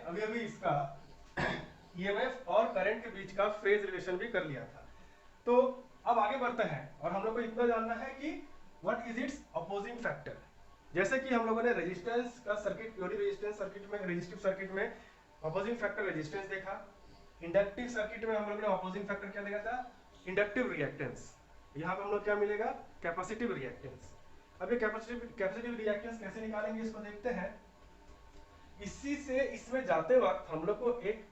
अभी अभी इसका ईएमएफ और करंट के बीच का फेज रिलेशन भी कर लिया था। तो अब आगे बढ़ते हैं और हम लोग को इतना जानना है कि what is it's opposing factor. जैसे कि हम लोगों ने रेजिस्टेंस का सर्किट, प्योरली रेजिस्टेंस सर्किट में, रेजिस्टिव सर्किट में अपोजिंग फैक्टर रेजिस्टेंस देखा। इंडक्टिव सर्किट में हम लोग ने अपोजिंग फैक्टर क्या देखा था? Inductive reactance. यहाँ पे हम लोग क्या मिलेगा? Capacitive reactance. अब ये कैपेसिटिव रिएक्टेंस कैसे निकालेंगे इसको देखते हैं। इसी से इसमें जाते वक्त हम लोग को एक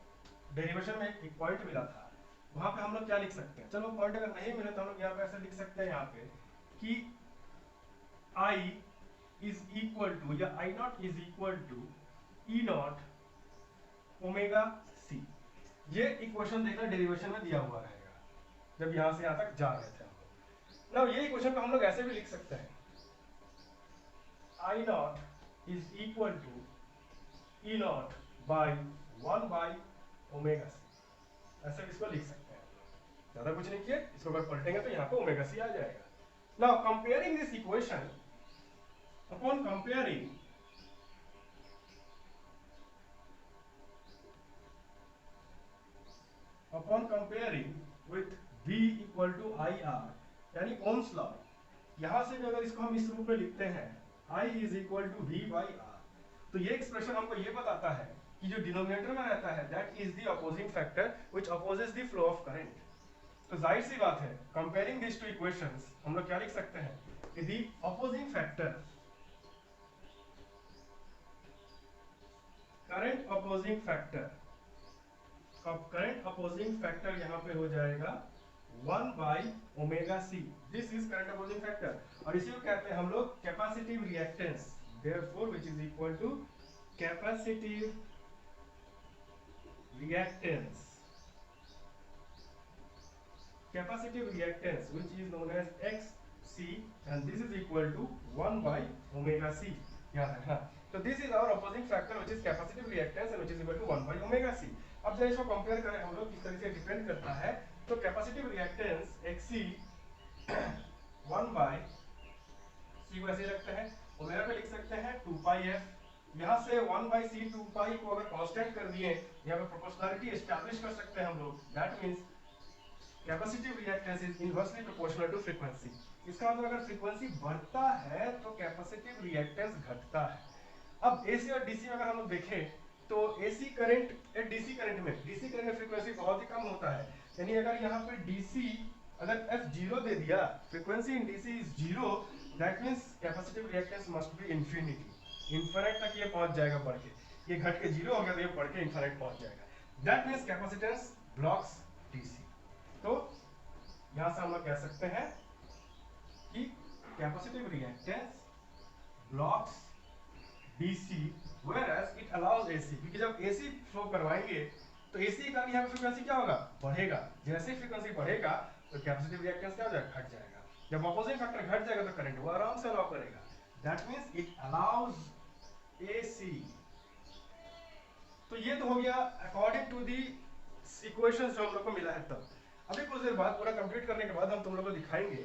डेरिवेशन में एक पॉइंट मिला था, वहां पे हम लोग क्या लिख सकते हैं? चलो पॉइंट अगर नहीं मिले तो हम लोग यहाँ पे ऐसे लिख सकते हैं यहाँ पे कि I इज इक्वल टू या I not is equal to E not omega C. ये इक्वेशन देखना डेरिवेशन में दिया हुआ रहेगा जब यहाँ से यहाँ तक जा रहे थे हम लोग। नाउ ये इक्वेशन को हम लोग ऐसे भी लिख सकते हैं, I not is equal to E not by 1 by omega C. ऐसे इसको लिख सकते हैं। ज्यादा कुछ नहीं किया, इसको अगर पलटेंगे तो यहाँ पे ओमेगा सी आ जाएगा। Now comparing this equation, upon comparing with V equal to I R यानी ओम्स लॉ, यहां से भी अगर इसको हम इस रूप में लिखते हैं I is equal to V by R, तो ये एक्सप्रेशन हमको ये बताता है कि जो डिनोमिनेटर में रहता है that is the opposing factor which opposes the flow of current. तो जाहिर सी बात है, कंपेयरिंग दिस टू इक्वेशंस हम लोग क्या लिख सकते हैं कि the opposing factor, current opposing factor, अब करंट अपोजिंग फैक्टर यहाँ पे हो जाएगा 1 by omega C. This is current opposing factor और इसी को कहते हैं हम लोग capacitive reactance. Therefore which is equal to capacitive reactance, capacitive reactance which is known as XC and this is equal to 1 by omega C। याद है ना? तो this is our opposing factor which is capacitive reactance and which is equal to 1 by omega C। अब जब इसको compare करें हम लोग किस तरह से डिपेंड करता है, तो capacitive reactance XC 1 by C को ऐसे रखते हैं, ओमेगा पे लिख सकते हैं 2 pi f। यहाँ से 1 by C 2 pi को अगर कांस्टेंट कर दिए, यहाँ पे प्रोपोर्शनलिटी एस्टैब्लिश कर सकते हैं हम लोग। That means capacitive reactance is inversely proportional to frequency. इसका मतलब अगर फ्रीक्वेंसी बढ़ता है तो कैपेसिटिव रिएक्टेंस घटता है। अब एसी और डीसी में अगर हम लोग देखें तो एसी करंट डीसी करंट में फ्रीक्वेंसी बहुत ही कम होता है, यानी अगर यहाँ पे डीसी अगर एफ 0 दे दिया, frequency in DC is 0, that means capacitive reactance must be infinity, infinite तक ये पहुंच जाएगा बढ़ के, ये घट के 0 हो गया तो ये बढ़ के इनफिनिट पहुंच जाएगा। That means capacitance blocks DC. तो यहां से हम लोग कह सकते हैं कि capacitive reactance blocks DC whereas it allows AC, क्योंकि जब एसी फ्लो करवाएंगे तो एसी का यहाँ पे फ्रीक्वेंसी क्या होगा? बढ़ेगा। जैसे ही फ्रीक्वेंसी बढ़ेगा तो कैपेसिटिव रिएक्टेंस क्या हो जाएगा? घट जाएगा। जब अपोजिंग फैक्टर घट जाएगा तो करंट वो आराम से अलाउ करेगा। That means it allows AC. तो ये तो हो गया अकॉर्डिंग टू दी इक्वेशंस जो हम लोग को मिला है। तब अभी कुछ देर बाद पूरा कंप्लीट करने के बाद हम तुम लोग को दिखाएंगे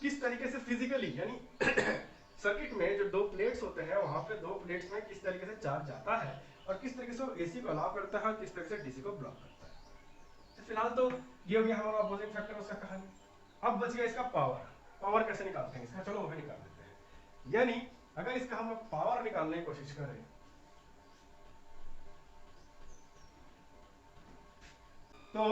किस तरीके से फिजिकली, यानी सर्किट में जो दो प्लेट्स होते हैं वहां पे दो प्लेट्स में किस तरीके से चार्ज जाता है और किस तरीके से वो एसी को अलाउ करता है और किस तरीके से डीसी को ब्लॉक करता है। तो फिलहाल तो ये हो गया हमारा अपोजिंग फैक्टर उसका कहानी। अब बच गया इसका पावर। पावर कैसे निकालते हैं इसका? चलो वो भी निकाल देते हैं। यानी अगर इसका हम लोग पावर निकालने की कोशिश करें तो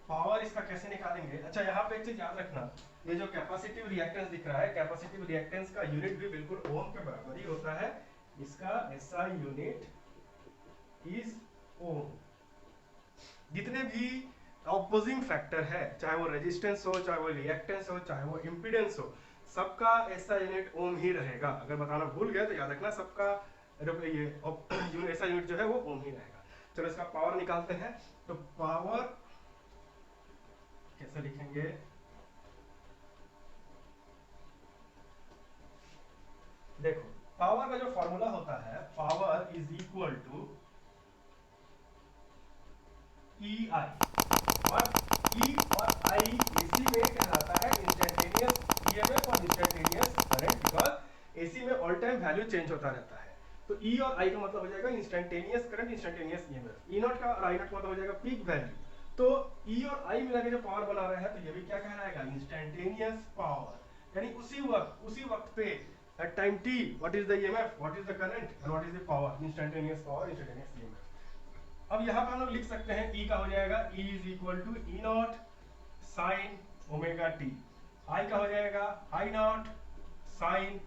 पावर इसका कैसे निकालेंगे? अच्छा, यहाँ पे एक चीज याद रखना, ये जो कैपेसिटिव रिएक्टेंस दिख रहा है, कैपेसिटिव रिएक्टेंस का यूनिट भी बिल्कुल ओम के बराबर ही होता है। इसका एसआई यूनिट इज ओम। जितने भी ऑपोजिंग फैक्टर है, चाहे वो रेजिस्टेंस हो, चाहे वो रिएक्टेंस हो, चाहे वो इंपीडेंस हो, सबका एसआई यूनिट ओम ही रहेगा। अगर बताना भूल गए तो याद रखना, सबका ये एसआई यूनिट जो है वो ओम ही रहेगा। चलो इसका पावर निकालते हैं। तो पावर कैसे लिखेंगे? देखो, पावर का जो फॉर्मूला होता है, पावर इज इक्वल टू ई आई, और ई और आई एसी में कहलाता है इंस्टेंटेनियस ईएमएफ और इंस्टेंटेनियस करंट, बिकॉज एसी में ऑल टाइम वैल्यू चेंज होता रहता है। तो ई और आई का मतलब हो जाएगा instantaneous current, instantaneous EMF. E not का और आई नॉट का मतलब हो जाएगा पीक वैल्यू। तो ई और आई मिला के जो पावर बना रहे हैं, तो ये भी क्या कहलाएगा, इंस्टेंटेनियस पावर। यानी उसी वक्त पे at time T what is the EMF, what is the current and what is the power, instantaneous power, instantaneous EMF. अब यहाँ पे हम लोग लिख सकते हैं ई का हो जाएगा E is equal to E naught sine omega T, I का हो जाएगा I not sine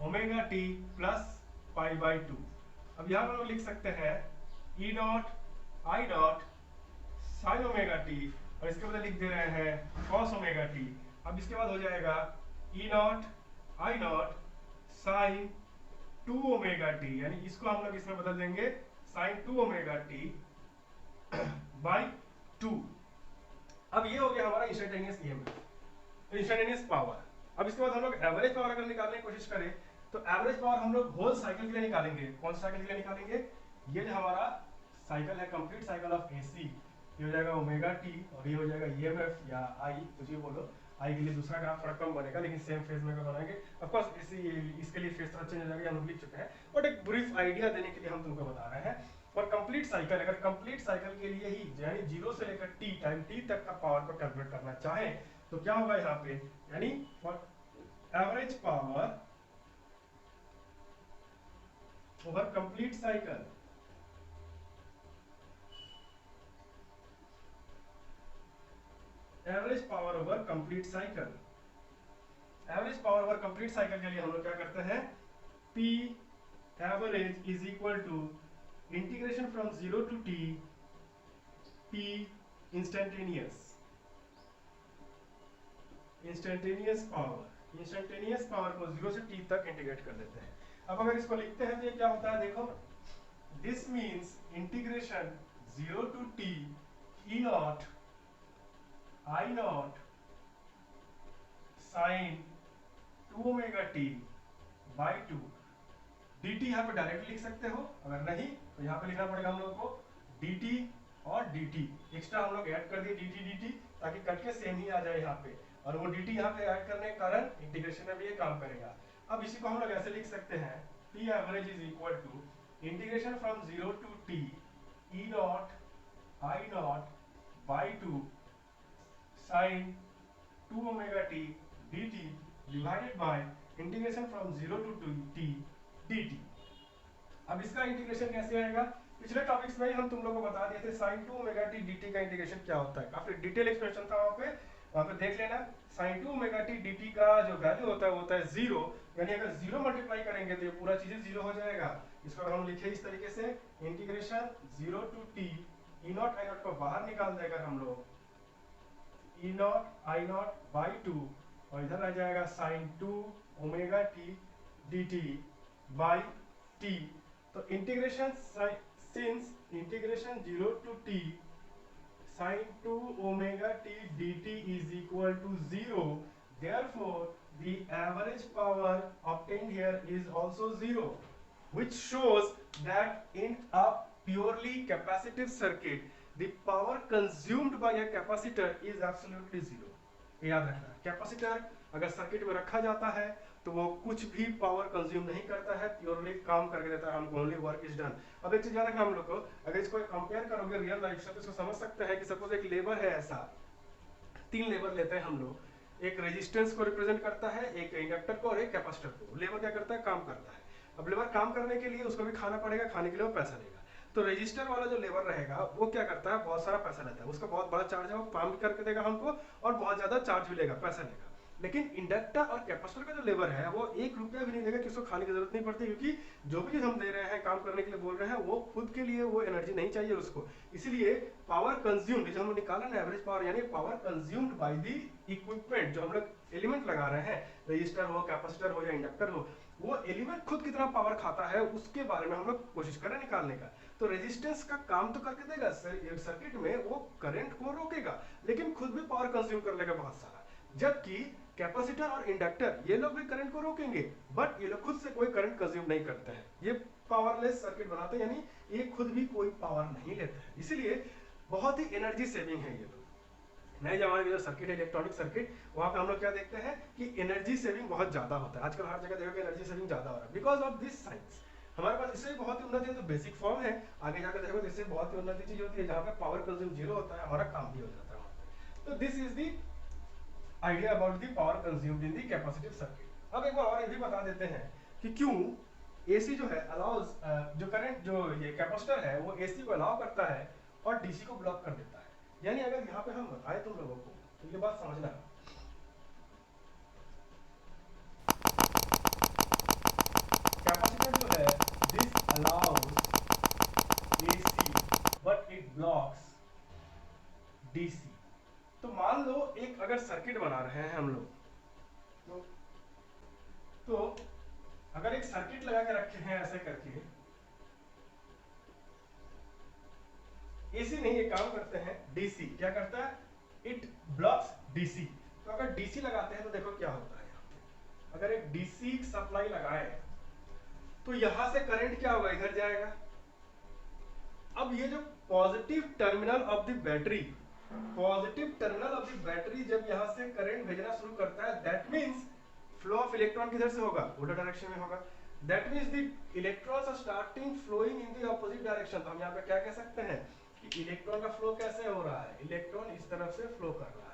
omega T plus pi by 2। अब यहाँ पर हम लोग लिख सकते हैं E naught I not sine omega T, और इसके बाद लिख दे रहे हैं कॉस ओमेगा टी। अब इसके बाद हो जाएगा E naught I not sine 2 omega T, यानी इसको हम लोग इसमें बदल देंगे साइन 2 ओमेगा टी बाई 2। अब ये हो गया हमारा इंस्टेंटेनियस ईएमएफ, इंस्टेंटेनियस पावर। अब इसके बाद हम लोग एवरेज पावर अगर निकालने की कोशिश करें, तो एवरेज पावर हम लोग होल साइकिल के लिए निकालेंगे। कौन सा साइकिल के लिए निकालेंगे, ये जो हमारा साइकिल है कंप्लीट साइकिल ऑफ एसी, ये हो जाएगा ओमेगा टी और ये हो जाएगा ईएमएफ या आई, कुछ भी बोलो। आई के लिए दूसरा ग्राफ थोड़ा कम बनेगा, लेकिन सेम फेज में बनाएंगे। ऑफ कोर्स इसके लिए फेज थोड़ा चेंज हो जाएगा, हम लिख चुके हैं, बट एक ब्रीफ आइडिया देने के लिए हम तुमको बता रहे हैं। और कंप्लीट साइकिल, अगर कंप्लीट साइकिल के लिए ही यानी 0 से लेकर टी टाइम टी तक का पावर को कैलकुलेट करना चाहे, तो क्या होगा यहाँ पे, यानी for average power over complete cycle, average power over complete cycle, average power over complete cycle के लिए हम लोग क्या करते हैं, P average is equal to integration from 0 to t P instantaneous power, instantaneous power को 0 से t तक इंटीग्रेट कर देते हैं। अब अगर इसको लिखते हैं तो ये क्या होता है, देखो, this means integration 0 to t E not I not sine 2 omega T by 2 dt यहाँ पे डायरेक्ट लिख सकते हो, अगर नहीं तो यहाँ पे लिखना पड़ेगा हम लोग को dt और dt, एक्स्ट्रा हम लोग ऐड कर दिए dt ताकि कट के सेम ही आ जाए यहाँ पे, और वो dt यहाँ पे ऐड करने के कारण इंटीग्रेशन में भी ये काम करेगा। अब इसी को हम लोग ऐसे लिख सकते हैं, P average is equal to integration from 0 to t E naught I naught by 2 sine 2 omega t dt divided by integration from 0 to t dt। अब इसका इंटीग्रेशन कैसे आएगा, पिछले टॉपिक्स में ही हम तुम लोगों को बता दिए थे sin 2 ओमेगा t dt का इंटीग्रेशन क्या होता है, काफी डिटेल एक्सप्रेशन था वहां पे देख लेना। sin 2 ओमेगा t dt का जो वैल्यू होता है वो होता है 0, यानी अगर 0 मल्टीप्लाई करेंगे तो ये पूरा चीज 0 हो जाएगा। इसको अगर हम लिखे इस तरीके से, integration 0 to t E not I naught को बाहर निकाल देकर हम लोग E not I naught by 2, और इधर आ जाएगा sin 2 omega t dt by t। तो integration since integration 0 to t sin 2 omega t dt is equal to 0, therefore the average power obtained here is also 0, which shows that in a purely capacitive circuit the power consumed by a capacitor is absolutely 0। याद रखना, capacitor अगर circuit में रखा जाता है तो वो कुछ भी पावर कंज्यूम नहीं करता है, प्योरली काम करके देता है हमको, ओनली वर्क इज डन। अब एक चीज याद रखना हम लोग को, अगर इसको कंपेयर करोगे रियल लाइफ से तो इसको समझ सकते हैं कि सपोज एक लेबर है, ऐसा 3 लेबर लेते हैं हम लोग, एक रेजिस्टेंस को रिप्रेजेंट करता है, एक इंडक्टर को और एक कैपेसिटर को। लेबर क्या करता है, काम करता है। अब लेबर काम करने के लिए उसको भी खाना पड़ेगा, खाने के लिए वो पैसा लेगा। तो रजिस्टर वाला जो लेबर रहेगा वो क्या करता है, बहुत सारा पैसा लेता है, उसका बहुत बड़ा चार्ज है, वो काम भी करके देगा हमको और बहुत ज्यादा चार्ज भी लेगा, पैसा लेगा। लेकिन इंडक्टर और कैपेसिटर का जो लेबर है वो 1 रुपया भी नहीं देगा, किसी को खाने की जरूरत नहीं पड़ती, क्योंकि जो भी चीज हम दे रहे हैं, काम करने के लिए बोल रहे हैं, वो खुद के लिए वो एनर्जी नहीं चाहिए उसको। इसलिए पावर कंज्यूम्ड जो हम निकाला ना एवरेज पावर, यानी power consumed by the equipment, जो हम लोग एलिमेंट लगा रहे हैं, रजिस्टर हो, कैपेसिटर हो या इंडक्टर हो, वो एलिमेंट खुद कितना पावर खाता है उसके बारे में हम लोग कोशिश करें निकालने का। तो रेजिस्टेंस का काम तो करके देगा सर्किट में, वो करंट को रोकेगा, लेकिन खुद भी पावर कंज्यूम कर लेगा बहुत सारा। जबकि कैपेसिटर और इंडक्टर ये लोग भी करंट को रोकेंगे, बट ये लोग खुद से कोई करंट कंज्यूम नहीं करते हैं, ये पावरलेस सर्किट बनाते हैं, यानी ये खुद भी कोई पावर नहीं लेते हैं। इसीलिए बहुत ही एनर्जी सेविंग है ये लोग। नए जमाने के जो सर्किट है, इलेक्ट्रॉनिक सर्किट, वहां पे हम लोग क्या देखते हैं कि एनर्जी सेविंग बहुत ज्यादा होता है। आजकल हर जगह देखोगे एनर्जी सेविंग ज्यादा हो रहा है, बिकॉज ऑफ दिस साइंस। हमारे पास इससे बहुत ही उन्नति है, तो बेसिक फॉर्म है, आगे जाकर देखो इससे बहुत ही उन्नति चीज होती है जहाँ पे पावर कंज्यूम जीरो होता है, हमारा काम भी हो जाता है वहाँ पे। तो this is the idea about the power consumed in the capacitive circuit. अब एक बार और ये भी बता देते हैं कि क्यों एसी जो है अलाउज, जो करंट जो ये कैपेसिटर है वो एसी को अलाउ करता है और डीसी को ब्लॉक कर देता है। यानी अगर यहाँ पे हम बताएं तुम लोगों को तो ये बात समझना, कैपेसिटर जो है this allows AC but it blocks DC. तो मान लो एक अगर सर्किट बना रहे हैं हम लोग, तो अगर एक सर्किट लगा के रखे हैं ऐसे करके, एसी नहीं ये काम करते हैं डीसी, क्या करता है, इट ब्लॉक्स डीसी। तो अगर डीसी लगाते हैं तो देखो क्या होता है, अगर एक डीसी सप्लाई लगाए तो यहां से करंट क्या होगा, इधर जाएगा। अब ये जो positive terminal of the battery, positive terminal of the battery जब यहां से करंट भेजना शुरू करता है, that means flow of electron किधर से होगा, उल्टा डायरेक्शन में होगा। That means the electrons are starting flowing in the opposite direction. तो हम यहां पे क्या कह सकते हैं कि इलेक्ट्रॉन का फ्लो कैसे हो रहा है, इलेक्ट्रॉन इस तरफ से फ्लो कर रहा है,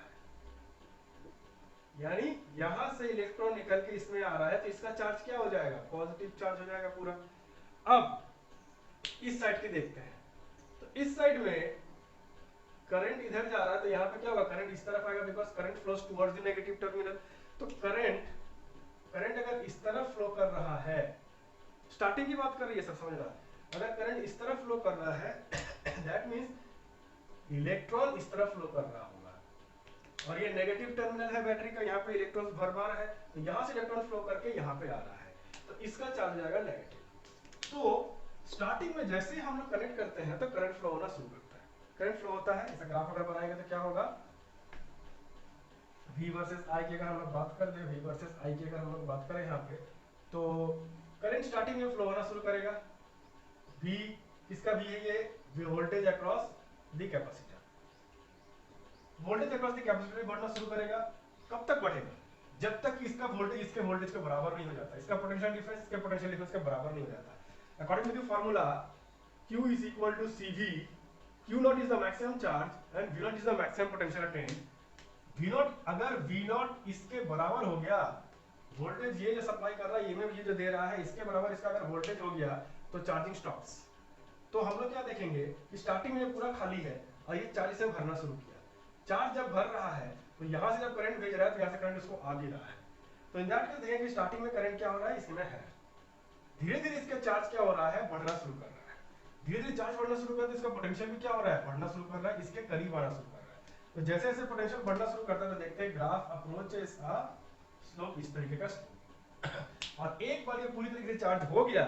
यानी यहां से इलेक्ट्रॉन निकल के इसमें आ रहा है, तो इसका चार्ज क्या हो जाएगा, पॉजिटिव चार्ज हो जाएगा पूरा। अब इस साइड की देखते हैं, तो इस साइड में करंट इधर जा रहा है, तो यहाँ पे क्या होगा, करंट इस तरफ आएगा, because current flows towards the negative terminal. तो करंट अगर इस तरफ फ्लो कर रहा है, स्टार्टिंग की बात कर रही है, सब समझ रहा है, अगर करंट इस तरफ फ्लो कर रहा है दैट मींस इलेक्ट्रॉन इस तरफ फ्लो कर रहा होगा, और ये नेगेटिव टर्मिनल है बैटरी का, यहाँ पे इलेक्ट्रॉन भरमार है, तो यहाँ से इलेक्ट्रॉन फ्लो करके यहाँ पे आ रहा है, तो इसका चार्ज जाएगा नेगेटिव। तो स्टार्टिंग में जैसे ही हम लोग कनेक्ट करते हैं तो करंट फ्लो होना शुरू करता है, करंट फ्लो होता है। ऐसा ग्राफ अगर बनाएंगे तो क्या होगा, V वर्सेस I की अगर हम लोग बात कर दें, V वर्सेस I की अगर हम लोग बात करें यहाँ पे, तो करंट स्टार्टिंग में फ्लो होना शुरू करेगा। V किसका V है, ये voltage across the capacitor, voltage across the capacitor बढ़ना शुरू करेगा। कब तक बढ़ेगा, जब तक इसका वोल्टेज इसके वोल्टेज के बराबर नहीं हो जाता, इसका पोटेंशियल डिफरेंस इसके पोटेंशियल डिफरेंस के बराबर नहीं हो जाता। According to the formula Q is equal to CV, Q naught is the maximum charge and V naught is the maximum potential attained। V naught अगर V naught इसके बराबर हो गया, वोल्टेज ये जो सप्लाई कर रहा है, ये में ये जो दे रहा है, इसके बराबर इसका अगर वोल्टेज हो गया तो चार्जिंग स्टॉप्स। तो हम लोग क्या देखेंगे कि स्टार्टिंग में पूरा खाली है और ये चार्ज से भरना शुरू किया, चार्ज जब भर रहा है तो यहाँ से जब करंट भेज रहा है तो यहाँ से करंट इसको आ भी रहा है। तो इन दैट केस देखेंगे स्टार्टिंग में करंट क्या हो रहा है, इसमें है, धीरे धीरे इसका चार्ज क्या हो रहा है, बढ़ना शुरू कर रहा है, धीरे धीरे चार्ज बढ़ना शुरू कर रहा है, तो इसका पोटेंशियल भी क्या हो रहा है, बढ़ना शुरू कर रहा है, इसके करीब आना शुरू कर रहा है। तो जैसे जैसे पोटेंशियल बढ़ना शुरू करता है तो देखते हैं ग्राफ अप्रोचेस अ स्लोप, इस तरीके का स्लोप। और एक बार ये पूरी तरीके से चार्ज हो गया,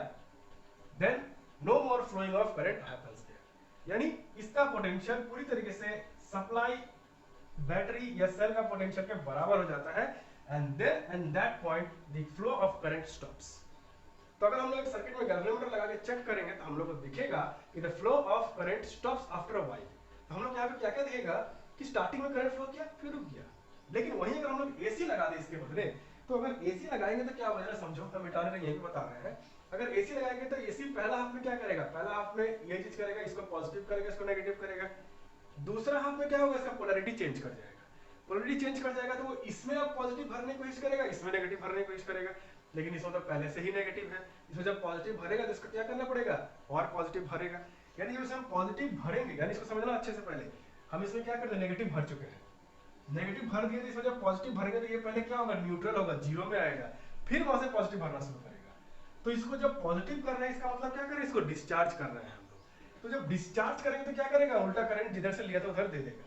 then no more flowing of current happens there, यानी इसका पोटेंशियल पूरी तरीके से सप्लाई बैटरी या सेल का पोटेंशियल के बराबर हो जाता है, and then at that point the flow of current stops. तो अगर हम लोग सर्किट में गैल्वेनोमीटर लगा के चेक करेंगे तो हम लोग को दिखेगा कि the flow of current stops after a while. तो हम लोग यहाँ पे क्या क्या दिखेगा कि स्टार्टिंग में करंट फ्लो किया फिर रुक गया। लेकिन वहीं अगर हम लोग एसी लगा दें इसके बदले, तो अगर एसी लगाएंगे तो क्या होगा, समझो, हम मिटाने में यही बता रहे हैं। अगर एसी लगाएंगे तो एसी पहला हाफ में क्या करेगा, पहला हाफ में ये चीज करेगा, इसको पॉजिटिव करेगा, इसको नेगेटिव करेगा। दूसरा हाफ में क्या होगा, इसका पोलैरिटी चेंज कर जाएगा, पोलैरिटी चेंज कर जाएगा तो वो इसमें अब पॉजिटिव भरने की कोशिश करेगा, इसमें नेगेटिव भरने की कोशिश करेगा। लेकिन इसमें तो पहले से ही नेगेटिव है, इसमें जब पॉजिटिव भरेगा तो इसको क्या करना पड़ेगा, और पॉजिटिव भरेगा। यानी जब हम पॉजिटिव भरेंगे, यानी इसको समझना अच्छे से, पहले हम इसमें क्या करते हैं, नेगेटिव भर चुके हैं, नेगेटिव भर दिए तो इसमें जब पॉजिटिव भरेंगे तो ये पहले क्या होगा, न्यूट्रल होगा, जीरो में आएगा, फिर वहां से पॉजिटिव भरना शुरू करेगा। तो इसको जब पॉजिटिव कर रहे हैं इसका मतलब क्या कर रहे हैं, इसको डिस्चार्ज कर रहे हैं हम लोग। तो जब डिस्चार्ज करेंगे तो क्या करेगा, उल्टा करंट जिधर से लिया था उधर दे देगा।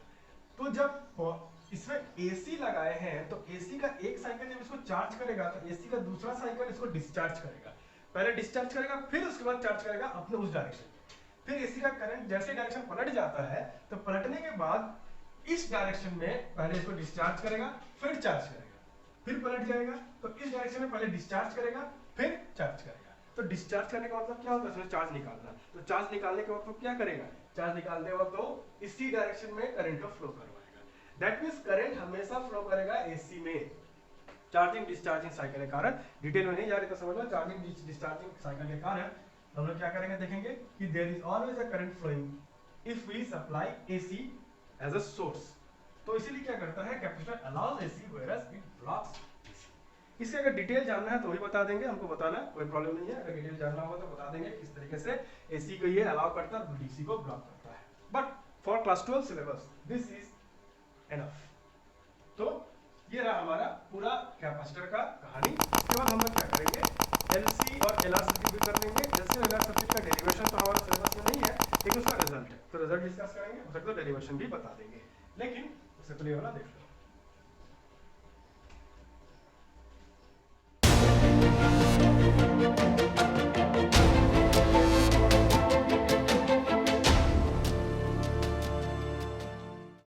तो जब इसमें एसी लगाए हैं तो एसी का एक साइकिल जब इसको चार्ज करेगा तो एसी का दूसरा साइकिल इसको डिस्चार्ज करेगा, पहले डिस्चार्ज करेगा फिर उसके बाद चार्ज करेगा अपने उस डायरेक्शन। फिर एसी का करंट जैसे डायरेक्शन पलट जाता है तो पलटने के बाद इस डायरेक्शन में पहले इसको डिस्चार्ज करेगा फिर चार्ज करेगा, फिर पलट जाएगा तो इस डायरेक्शन में पहले डिस्चार्ज करेगा फिर चार्ज करेगा। तो डिस्चार्ज करने का मतलब क्या होता है, उसमें चार्ज निकालना। तो चार्ज निकालने के वक्त वो क्या करेगा, चार्ज निकालने वक्त तो इसी डायरेक्शन में करंट को फ्लो करवाएगा। दैट मींस करंट हमेशा फ्लो करेगा एसी में, चार्जिंग डिस्चार्जिंग साइकिल के कारण। डिटेल में नहीं जा रही तो समझ लो, चार्जिंग डिस्चार्जिंग साइकिल के कारण हम लोग क्या करेंगे, देखेंगे कि there is always a current flowing if we supply AC as a source. तो इसीलिए क्या करता है, capacitor allows AC whereas it blocks. इसके अगर डिटेल जानना है तो वही बता देंगे, हमको बताना कोई प्रॉब्लम नहीं है। अगर डिटेल जानना होगा तो बता देंगे किस तरीके से एसी को ये अलाउ करता है और डीसी को ब्लॉक करता है। But for class 12 syllabus this is enough. तो ये रहा हमारा पूरा कैपेसिटर का कहानी। इसके बाद हम लोग क्या करेंगे, एलसी और एलआर सर्किट भी कर लेंगे। एलसी और एलआर सर्किट का डेरिवेशन तो हमारा सिलेबस में नहीं है, लेकिन उसका रिजल्ट है, तो रिजल्ट डिस्कस करेंगे, हो सकता है डेरिवेशन भी बता देंगे। लेकिन उससे पहले वाला देख लो।